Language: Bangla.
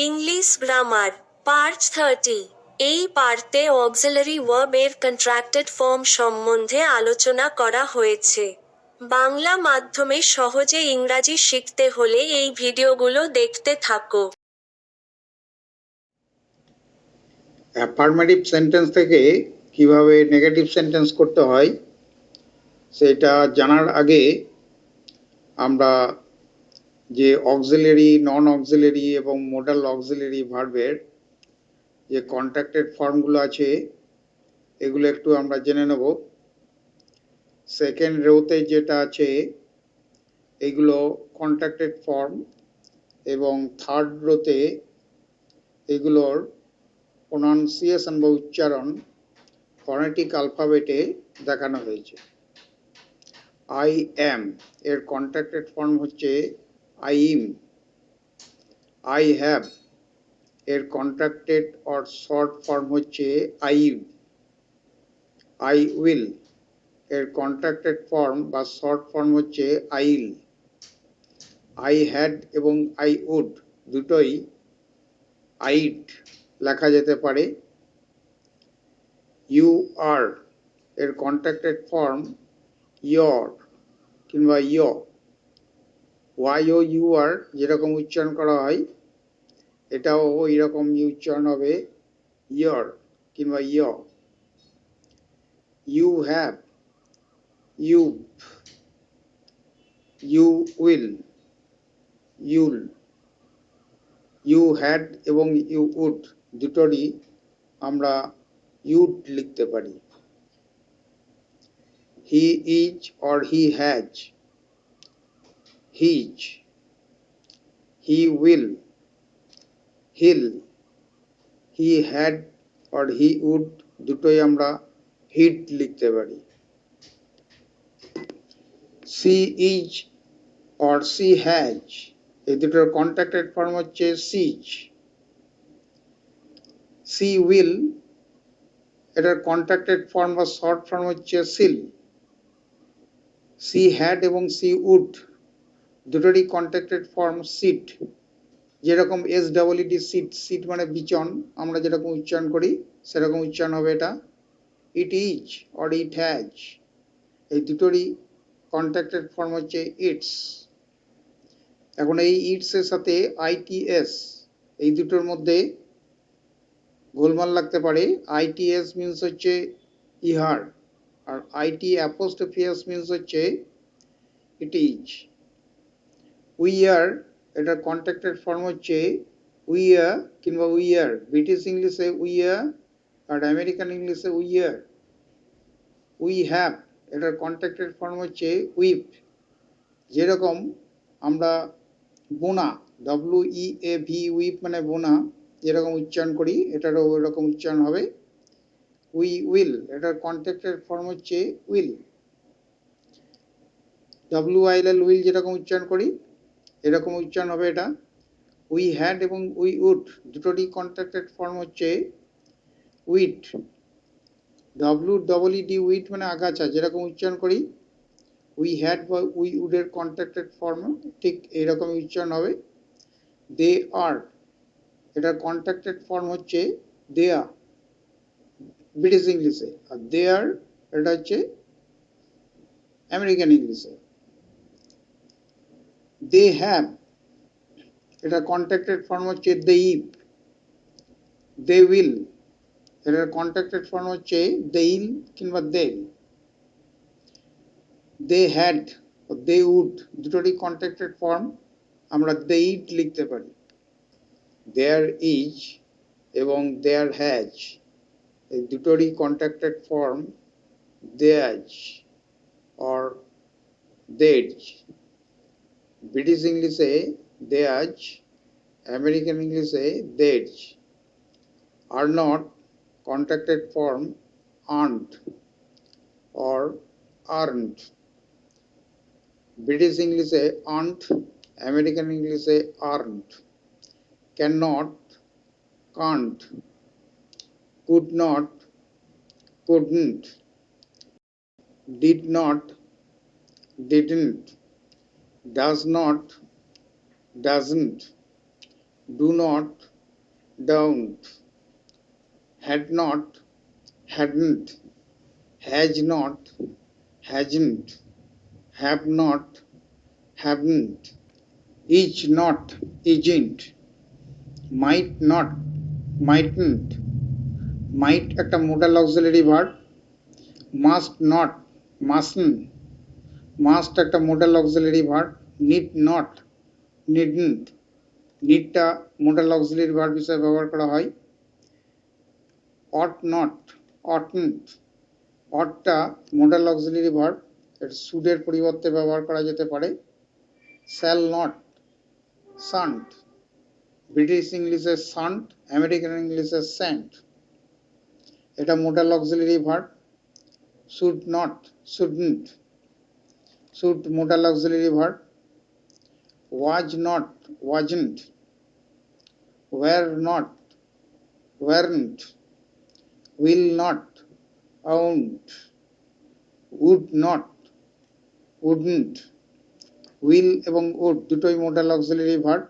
English grammar part 30। এই পার্টে অক্সিলারি ভার্ব এর কন্ট্রাক্টেড ফর্ম সম্বন্ধে আলোচনা করা হয়েছে। বাংলা মাধ্যমে সহজে ইংরাজি শিখতে হলে এই ভিডিওগুলো দেখতে থাকো। অ্যাফার্মেটিভ সেন্টেন্স থেকে কিভাবে নেগেটিভ সেন্টেন্স করতে হয় সেটা জানার আগে আমরা যে অক্সিলারি, নন অক্সিলারি এবং মোডাল অক্সিলারি ভার্বের যে কন্ট্রাক্টেড ফর্মগুলো আছে এগুলো একটু আমরা জেনে নেব। সেকেন্ড রোতে যেটা আছে এগুলো কন্ট্রাক্টেড ফর্ম এবং থার্ড রোতে এগুলোর প্রোনাউন্সিয়েশন বা উচ্চারণ ফনেটিক অ্যালফাবেটে দেখানো হয়েছে। আই অ্যাম এর কন্ট্রাক্টেড ফর্ম হচ্ছে আই ইম। আই হ্যাভ এর কন্ট্রাক্টেড অর শর্ট ফর্ম হচ্ছে আই ইভ। আই উইল এর কন্ট্রাক্টেড ফর্ম বা শর্ট ফর্ম হচ্ছে আইল। আই হ্যাড এবং আই উড দুটোই আইড লেখা যেতে পারে। ইউ আর এর কন্ট্রাক্টেড ফর্ম ইয়র কিংবা ইয়। ওয়াই ও ইউ আর যেরকম উচ্চারণ করা হয় এটাও ওই রকম উচ্চারণ হবে ইয়র কিংবা ইয়। You have, you, you will, you'll. You had এবং ইউ উড দুটোরই আমরা ইউড লিখতে পারি। He is or he has, he's. He will, he'll. He had or he would দুটোই আমরা হিড লিখতে পারি। She is or she has এই দুটোর কন্ট্রাক্টেড ফর্ম হচ্ছে সিজ। সি উইল এটার কন্ট্রাক্টেড ফর্ম বা শর্ট ফর্ম হচ্ছে সিল। সি হ্যাড এবং সি উড দুটোরই কন্ট্রাক্টেড ফর্ম সিট। যেরকম এস ডাবলইডি সিট, সিট মানে বিচন, আমরা যেরকম উচ্চারণ করি সেরকম উচ্চারণ হবে এটা। It is or it has এই দুটোরই কন্ট্রাক্টেড ফর্ম হচ্ছে ইটস। এখন এই ইটস এর সাথে আইটিএস এই দুটোর মধ্যে গোলমাল লাগতে পারে। আইটিএস মিনস হচ্ছে ইহার আর আইটি অ্যাপোস্ট্রফি মিনস হচ্ছে ইট ইজ। উই আর এটার কন্ট্রাক্টেড ফর্ম হচ্ছে উইয়ার কিংবা উইয়ার। ব্রিটিশ ইংলিশে উইয়ার আর আমেরিকান ইংলিশে উইয়ার। উই হ্যাভ এটার কন্ট্রাক্টেড ফর্ম হচ্ছে উইপ। যেরকম আমরা বোনা, WEAV উইপ মানে বোনা যেরকম উচ্চারণ করি এটারও ওইরকম উচ্চারণ হবে। উই উইল এটার কন্ট্রাক্টেড ফর্ম হচ্ছে উইল। WILL উইল যেরকম উচ্চারণ করি এরকম উচ্চারণ হবে এটা। উই হ্যাড এবং উই উড দুটোরই কন্ট্রাক্টেড ফর্ম হচ্ছে উইট। WEED উইট মানে আগাছা যেরকম উচ্চারণ করি উই হ্যাড বা উই উডের কন্ট্রাক্টেড ফর্ম ঠিক এইরকম উচ্চারণ হবে। দে আর এটার কন্ট্রাক্টেড ফর্ম হচ্ছে দেয়া ব্রিটিশ ইংলিশে, আর দেয়ার এটা হচ্ছে আমেরিকান ইংলিশে। দে হ্যাভ এটার কন্ট্রাক্টেড ফর্ম হচ্ছে দে ইভ। দে উইল এটার কন্ট্রাক্টেড ফর্ম হচ্ছে দে ইল কিংবা দে। দে হ্যাড দে উড দুটোরই কন্ট্রাক্টেড ফর্ম আমরা দে ইট লিখতে পারি। দেয়ার ইজ এবং দেয়ার হ্যাজ এই দুটোরই contracted form there's or there's. British ইংলিশে দেয়াজ, আমেরিকান ইংলিশে দেজ। আর not contracted form aren't or aren't. British ইংলিশে আর্নড, আমেরিকান ইংলিশে aren't. Can not can't, could not, couldn't, did not, didn't, does not, doesn't, do not, don't, had not, hadn't, has not, hasn't, have not, haven't, is not, isn't, might not, mightn't, might একটা modal auxiliary verb, must not, mustn't, must একটা modal auxiliary verb, need not, needn't, নিডটা modal auxiliary verb হিসেবে ব্যবহার করা হয়। ought not, oughtn't, oughtটা modal auxiliary verb, এর should এর পরিবর্তে ব্যবহার করা যেতে পারে। shall not, shan't, ব্রিটিশ ইংলিশে shan't, আমেরিকান ইংলিশে shan't, এটা modal auxiliary verb। should not, shouldn't, should modal auxiliary verb। was not, wasn't, were not, weren't, will not, won't, would not, wouldn't, will এবং would দুটোই modal auxiliary verb।